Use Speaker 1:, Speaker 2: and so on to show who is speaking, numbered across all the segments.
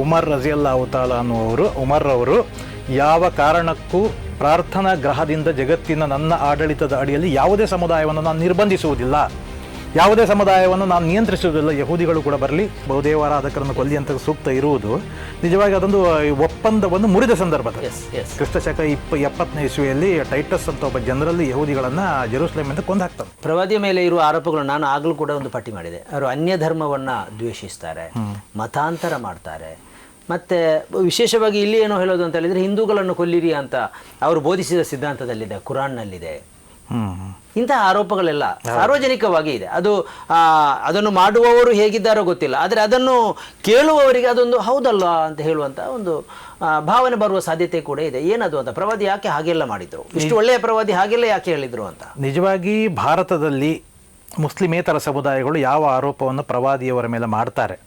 Speaker 1: ಉಮರ್ ರಜಿಯಲ್ಲಾಹು ತಾಲಾ ಅನ್ನುವರು ಉಮರ್ ಅವರು ಯಾವ ಕಾರಣಕ್ಕೂ ಪ್ರಾರ್ಥನಾ ಗ್ರಹದಿಂದ ಜಗತ್ತಿನ ನನ್ನ ಆಡಳಿತದ ಅಡಿಯಲ್ಲಿ ಯಾವುದೇ ಸಮುದಾಯವನ್ನು ನಾನು ನಿರ್ಬಂಧಿಸುವುದಿಲ್ಲ, ಯಾವುದೇ ಸಮುದಾಯವನ್ನು ನಾನು ನಿಯಂತ್ರಿಸುವುದಿಲ್ಲ, ಯಹೂದಿಗಳು ಕೂಡ ಬರಲಿ, ಬಹುದೇವಾರಾಧಕರನ್ನು ಕೊಲ್ಲಿ ಅಂತ ಸೂಕ್ತ ಇರುವುದು ನಿಜವಾಗಿ ಅದೊಂದು ಒಪ್ಪಂದವನ್ನು ಮುರಿದ ಸಂದರ್ಭದಲ್ಲಿ. ಕ್ರಿಸ್ತಶಕ 70ನೇ ಇಸ್ವಿಯಲ್ಲಿ ಟೈಟಸ್ ಅಂತ ಒಬ್ಬ ಜನರಲ್ಲಿ ಯಹೂದಿಗಳನ್ನು ಜೆರೂಸಲೇಮಿಂದ ಕೊಂದು ಹಾಕ್ತಾನೆ.
Speaker 2: ಪ್ರವಾದಿಯ ಮೇಲೆ ಇರುವ ಆರೋಪಗಳು ನಾನು ಆಗಲೂ ಕೂಡ ಒಂದು ಪಟ್ಟಿ ಮಾಡಿದೆ. ಅವರು ಅನ್ಯ ಧರ್ಮವನ್ನು ದ್ವೇಷಿಸ್ತಾರೆ, ಮತಾಂತರ ಮಾಡ್ತಾರೆ, ಮತ್ತು ವಿಶೇಷವಾಗಿ ಇಲ್ಲಿ ಏನೋ ಹೇಳೋದು ಅಂತ ಹೇಳಿದರೆ ಹಿಂದೂಗಳನ್ನು ಕೊಲ್ಲಿರಿ ಅಂತ ಅವರು ಬೋಧಿಸಿದ ಸಿದ್ಧಾಂತದಲ್ಲಿದೆ, ಕುರಾನ್ನಲ್ಲಿದೆ. ಇಂತಹ ಆರೋಪಗಳೆಲ್ಲ ಸಾರ್ವಜನಿಕವಾಗಿ ಇದೆ. ಅದನ್ನು ಮಾಡುವವರು ಹೇಗಿದ್ದಾರೋ ಗೊತ್ತಿಲ್ಲ, ಆದರೆ ಅದನ್ನು ಕೇಳುವವರಿಗೆ ಅದೊಂದು ಹೌದಲ್ಲ ಅಂತ ಹೇಳುವಂಥ ಒಂದು ಭಾವನೆ ಬರುವ ಸಾಧ್ಯತೆ ಕೂಡ ಇದೆ. ಏನದು ಅಂತ, ಪ್ರವಾದಿ ಯಾಕೆ ಹಾಗೆಲ್ಲ ಮಾಡಿದ್ರು, ಇಷ್ಟು ಒಳ್ಳೆಯ ಪ್ರವಾದಿ ಹಾಗೆಲ್ಲ ಯಾಕೆ ಹೇಳಿದ್ರು ಅಂತ.
Speaker 1: ನಿಜವಾಗಿ ಭಾರತದಲ್ಲಿ ಮುಸ್ಲಿಮೇತರ ಸಮುದಾಯಗಳು ಯಾವ ಆರೋಪವನ್ನು ಪ್ರವಾದಿಯವರ ಮೇಲೆ ಮಾಡ್ತಾರೆ,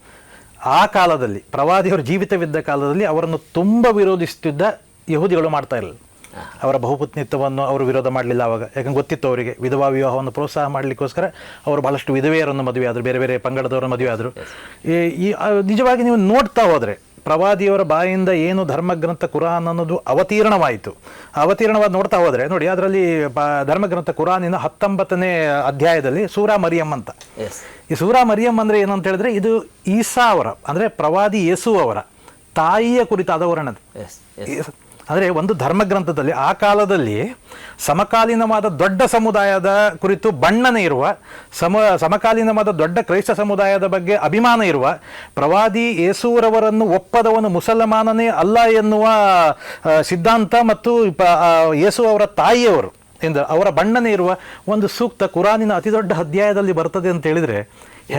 Speaker 1: ಆ ಕಾಲದಲ್ಲಿ ಪ್ರವಾದಿಯವರು ಜೀವಿತವಿದ್ದ ಕಾಲದಲ್ಲಿ ಅವರನ್ನು ತುಂಬ ವಿರೋಧಿಸುತ್ತಿದ್ದ ಯಹೂದಿಗಳು ಮಾಡ್ತಾ ಇರಲಿಲ್ಲ. ಅವರ ಬಹುಪತ್ನಿತ್ವವನ್ನು ಅವರು ವಿರೋಧ ಮಾಡಲಿಲ್ಲ ಆವಾಗ, ಯಾಕಂದ್ರೆ ಗೊತ್ತಿತ್ತು ಅವರಿಗೆ ವಿಧವಾ ವಿವಾಹವನ್ನು ಪ್ರೋತ್ಸಾಹ ಮಾಡಲಿಕ್ಕೋಸ್ಕರ ಅವರು ಬಹಳಷ್ಟು ವಿಧವೆಯರನ್ನು ಮದುವೆ ಆದರು, ಬೇರೆ ಬೇರೆ ಪಂಗಡದವರನ್ನು ಮದುವೆ ಆದರು. ನಿಜವಾಗಿ ನೀವು ನೋಡ್ತಾ ಹೋದರೆ ಪ್ರವಾದಿಯವರ ಬಾಯಿಂದ ಏನು ಧರ್ಮಗ್ರಂಥ ಕುರಾನ್ ಅನ್ನೋದು ಅವತೀರ್ಣವಾದ ನೋಡ್ತಾ ಹೋದರೆ ನೋಡಿ, ಅದರಲ್ಲಿ ಧರ್ಮಗ್ರಂಥ ಕುರಾನಿನ 19ನೇ ಅಧ್ಯಾಯದಲ್ಲಿ ಸೂರಾ ಮರಿಯಂ ಅಂತ. ಈ ಸೂರಾ ಮರಿಯಂ ಅಂದರೆ ಏನಂತ ಹೇಳಿದ್ರೆ ಇದು ಈಸಾ ಅವರ ಅಂದರೆ ಪ್ರವಾದಿ ಯೇಸು ಅವರ ತಾಯಿಯ ಕುರಿತಾದ ವರ್ಣನೆ. ಅಂದರೆ ಒಂದು ಧರ್ಮಗ್ರಂಥದಲ್ಲಿ ಆ ಕಾಲದಲ್ಲಿ ಸಮಕಾಲೀನವಾದ ದೊಡ್ಡ ಸಮುದಾಯದ ಕುರಿತು ಬಣ್ಣನೆ ಇರುವ, ಸಮಕಾಲೀನವಾದ ದೊಡ್ಡ ಕ್ರೈಸ್ತ ಸಮುದಾಯದ ಬಗ್ಗೆ ಅಭಿಮಾನ ಇರುವ, ಪ್ರವಾದಿ ಯೇಸುರವರನ್ನು ಒಪ್ಪದವನು ಮುಸಲ್ಮಾನನೇ ಅಲ್ಲ ಎನ್ನುವ ಸಿದ್ಧಾಂತ ಮತ್ತು ಯೇಸು ಅವರ ತಾಯಿಯವರು ಎಂದು ಅವರ ಬಣ್ಣನೆ ಇರುವ ಒಂದು ಸೂಕ್ತ ಕುರಾನಿನ ಅತಿ ದೊಡ್ಡ ಅಧ್ಯಾಯದಲ್ಲಿ ಬರ್ತದೆ ಅಂತ ಹೇಳಿದರೆ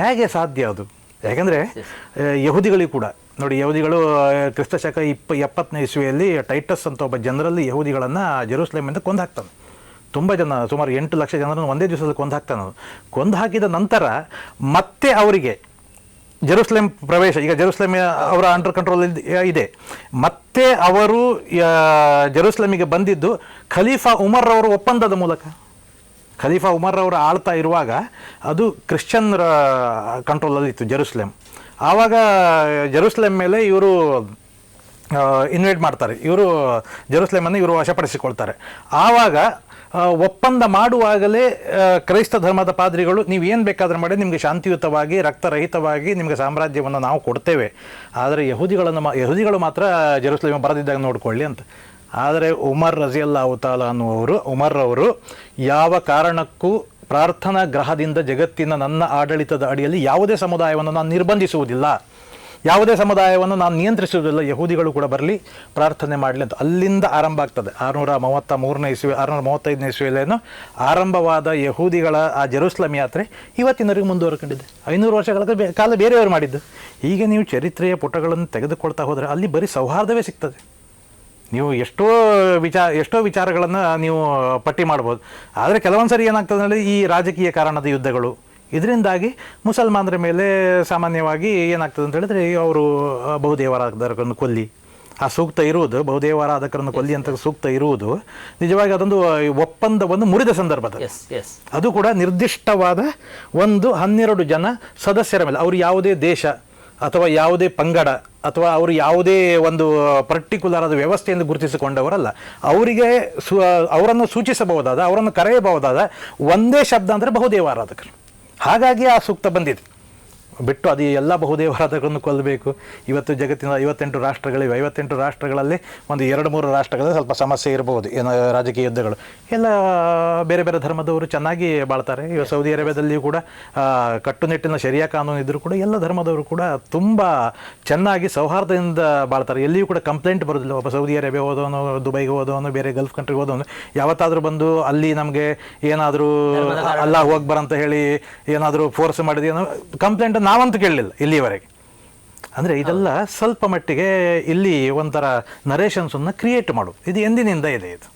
Speaker 1: ಹೇಗೆ ಸಾಧ್ಯ ಅದು? ಯಾಕೆಂದರೆ ಯಹೂದಿಗಳಿಗೂ ಕೂಡ ನೋಡಿ, ಯಹೂದಿಗಳು ಕ್ರಿಸ್ತಶಕ 70ನೇ ಇಸ್ವಿಯಲ್ಲಿ ಟೈಟಸ್ ಅಂತ ಒಬ್ಬ ಜನರಲ್ಲಿ ಯಹೂದಿಗಳನ್ನು ಜೆರೂಸಲೇಮಿಂದ ಕೊಂದು ಹಾಕ್ತಾನೆ. ತುಂಬ ಜನ, ಸುಮಾರು 8 ಲಕ್ಷ ಜನರನ್ನು ಒಂದೇ ದಿವಸದಲ್ಲಿ ಕೊಂದು ಹಾಕ್ತಾನೆ. ಕೊಂದು ಹಾಕಿದ ನಂತರ ಮತ್ತೆ ಅವರಿಗೆ ಜೆರೂಸಲೇಮ್ ಪ್ರವೇಶ, ಈಗ ಜೆರೂಸಲೇಮ್ ಅವರ ಅಂಡರ್ ಕಂಟ್ರೋಲ್ ಇದೆ. ಮತ್ತೆ ಅವರು ಜೆರೂಸಲೇಮಿಗೆ ಬಂದಿದ್ದು ಖಲೀಫಾ ಉಮರ್ ಅವರ ಒಪ್ಪಂದದ ಮೂಲಕ. ಖಲೀಫಾ ಉಮರ್ ಅವರು ಆಳ್ತಾ ಇರುವಾಗ ಅದು ಕ್ರಿಶ್ಚಿಯನ್ರ ಕಂಟ್ರೋಲಲ್ಲಿತ್ತು ಜೆರೂಸಲೇಮ್. ಆವಾಗ ಜೆರೂಸಲೇಮ್ ಮೇಲೆ ಇವರು ಇನ್ವೈಟ್ ಮಾಡ್ತಾರೆ, ಜೆರೂಸಲೇಮನ್ನು ಇವರು ವಶಪಡಿಸಿಕೊಳ್ತಾರೆ. ಆವಾಗ ಒಪ್ಪಂದ ಮಾಡುವಾಗಲೇ ಕ್ರೈಸ್ತ ಧರ್ಮದ ಪಾದ್ರಿಗಳು ನೀವು ಏನು ಬೇಕಾದರೂ ಮಾಡಿ, ನಿಮಗೆ ಶಾಂತಿಯುತವಾಗಿ ರಕ್ತರಹಿತವಾಗಿ ನಿಮಗೆ ಸಾಮ್ರಾಜ್ಯವನ್ನು ನಾವು ಕೊಡ್ತೇವೆ, ಆದರೆ ಯಹೂದಿಗಳು ಮಾತ್ರ ಜೆರೂಸಲೇಮ್ ಬರದಿದ್ದಾಗ ನೋಡಿಕೊಳ್ಳಿ ಅಂತ. ಆದರೆ ಉಮರ್ ರಜಿಯಲ್ಲಾಹು ತಾಲಾ ಅನ್ನುವರು ಉಮರ್ ಅವರು ಯಾವ ಕಾರಣಕ್ಕೂ ಪ್ರಾರ್ಥನಾ ಗ್ರಹದಿಂದ ಜಗತ್ತಿನ ನನ್ನ ಆಡಳಿತದ ಅಡಿಯಲ್ಲಿ ಯಾವುದೇ ಸಮುದಾಯವನ್ನು ನಾನು ನಿರ್ಬಂಧಿಸುವುದಿಲ್ಲ, ಯಾವುದೇ ಸಮುದಾಯವನ್ನು ನಾನು ನಿಯಂತ್ರಿಸುವುದಿಲ್ಲ, ಯಹೂದಿಗಳು ಕೂಡ ಬರಲಿ, ಪ್ರಾರ್ಥನೆ ಮಾಡಲಿ ಅಂತ ಅಲ್ಲಿಂದ ಆರಂಭ ಆಗ್ತದೆ. 635ನೇ ಇಸ್ವಿಯಲ್ಲೇನೋ ಆರಂಭವಾದ ಯಹೂದಿಗಳ ಆ ಜೆರೂಸಲೇಮ್ ಯಾತ್ರೆ ಇವತ್ತಿನವರೆಗೂ ಮುಂದುವರ್ಕೊಂಡಿದೆ. 500 ವರ್ಷಗಳ ಕಾಲ ಬೇರೆಯವರು ಮಾಡಿದ್ದು. ಈಗ ನೀವು ಚರಿತ್ರೆಯ ಪುಟಗಳನ್ನು ತೆಗೆದುಕೊಳ್ತಾ ಹೋದರೆ ಅಲ್ಲಿ ಬರೀ ಸೌಹಾರ್ದವೇ ಸಿಗ್ತದೆ. ನೀವು ಎಷ್ಟೋ ವಿಚಾರಗಳನ್ನು ನೀವು ಪಟ್ಟಿ ಮಾಡ್ಬೋದು. ಆದರೆ ಕೆಲವೊಂದು ಸರಿ ಏನಾಗ್ತದೆ ಅಂದರೆ ಈ ರಾಜಕೀಯ ಕಾರಣದ ಯುದ್ಧಗಳು, ಇದರಿಂದಾಗಿ ಮುಸಲ್ಮಾನರ ಮೇಲೆ ಸಾಮಾನ್ಯವಾಗಿ ಏನಾಗ್ತದೆ ಅಂತ ಹೇಳಿದ್ರೆ ಅವರು ಬಹುದೇವಾರಾಧಕರನ್ನು ಕೊಲ್ಲಿ ಆ ಸೂಕ್ತ ಇರುವುದು, ಬಹುದೇವಾರಾಧಕರನ್ನು ಕೊಲ್ಲಿ ಅಂತ ಸೂಕ್ತ ಇರುವುದು ನಿಜವಾಗಿ ಅದೊಂದು ಒಪ್ಪಂದವನ್ನು ಮುರಿದ ಸಂದರ್ಭದಲ್ಲಿ. ಅದು ಕೂಡ ನಿರ್ದಿಷ್ಟವಾದ ಒಂದು 12 ಜನ ಸದಸ್ಯರ ಮೇಲೆ, ಅವರು ಯಾವುದೇ ದೇಶ ಅಥವಾ ಯಾವುದೇ ಪಂಗಡ ಅಥವಾ ಅವರು ಯಾವುದೇ ಒಂದು ಪರ್ಟಿಕ್ಯುಲರ್ ಆದ ವ್ಯವಸ್ಥೆಯಿಂದ ಗುರುತಿಸಿಕೊಂಡವರಲ್ಲ. ಅವರನ್ನು ಸೂಚಿಸಬಹುದಾದ, ಅವರನ್ನು ಕರೆಯಬಹುದಾದ ಒಂದೇ ಶಬ್ದ ಅಂದರೆ ಬಹುದೇವಾರಾಧಕರು. ಹಾಗಾಗಿ ಆ ಸೂಕ್ತ ಬಂದಿದೆ. ಬಿಟ್ಟು ಅದು ಎಲ್ಲ ಬಹುದೇವಾರಾಧಕರನ್ನು ಕೊಲ್ಲಬೇಕು. ಇವತ್ತು ಜಗತ್ತಿನ 58 ರಾಷ್ಟ್ರಗಳಿವೆ. 58 ರಾಷ್ಟ್ರಗಳಲ್ಲಿ ಒಂದು 2-3 ರಾಷ್ಟ್ರಗಳಲ್ಲಿ ಸ್ವಲ್ಪ ಸಮಸ್ಯೆ ಇರಬಹುದು, ಏನೋ ರಾಜಕೀಯ ಯುದ್ಧಗಳು. ಎಲ್ಲ ಬೇರೆ ಬೇರೆ ಧರ್ಮದವರು ಚೆನ್ನಾಗಿ ಬಾಳ್ತಾರೆ. ಇವಾಗ ಸೌದಿ ಅರೇಬಿಯಾದಲ್ಲಿಯೂ ಕೂಡ ಕಟ್ಟುನಿಟ್ಟಿನ ಶರಿಯಾ ಕಾನೂನು ಇದ್ದರೂ ಕೂಡ ಎಲ್ಲ ಧರ್ಮದವರು ಕೂಡ ತುಂಬ ಚೆನ್ನಾಗಿ ಸೌಹಾರ್ದದಿಂದ ಬಾಳ್ತಾರೆ. ಎಲ್ಲಿಯೂ ಕೂಡ ಕಂಪ್ಲೇಂಟ್ ಬರೋದಿಲ್ಲ. ಒಬ್ಬ ಸೌದಿ ಅರೇಬಿಯಾ ಹೋದವನು, ದುಬೈಗೆ ಹೋದವನು, ಬೇರೆ ಗಲ್ಫ್ ಕಂಟ್ರಿಗೆ ಹೋದವನು ಯಾವತ್ತಾದರೂ ಬಂದು ಅಲ್ಲಿ ನಮಗೆ ಏನಾದರೂ ಅಲ್ಲಾಹು ಅಕ್ಬರ್ ಅಂತ ಹೇಳಿ ಏನಾದರೂ ಫೋರ್ಸ್ ಮಾಡಿದ ಕಂಪ್ಲೇಂಟ್ ನಾವಂತೂ ಕೇಳಲಿಲ್ಲ ಇಲ್ಲಿಯವರೆಗೆ. ಅಂದರೆ ಇದೆಲ್ಲ ಸ್ವಲ್ಪ ಮಟ್ಟಿಗೆ ಇಲ್ಲಿ ಒಂಥರ ನರೇಷನ್ಸನ್ನು ಕ್ರಿಯೇಟ್ ಮಾಡೋದು ಇದು ಎಂದಿನಿಂದ ಇದೆ ಇದು.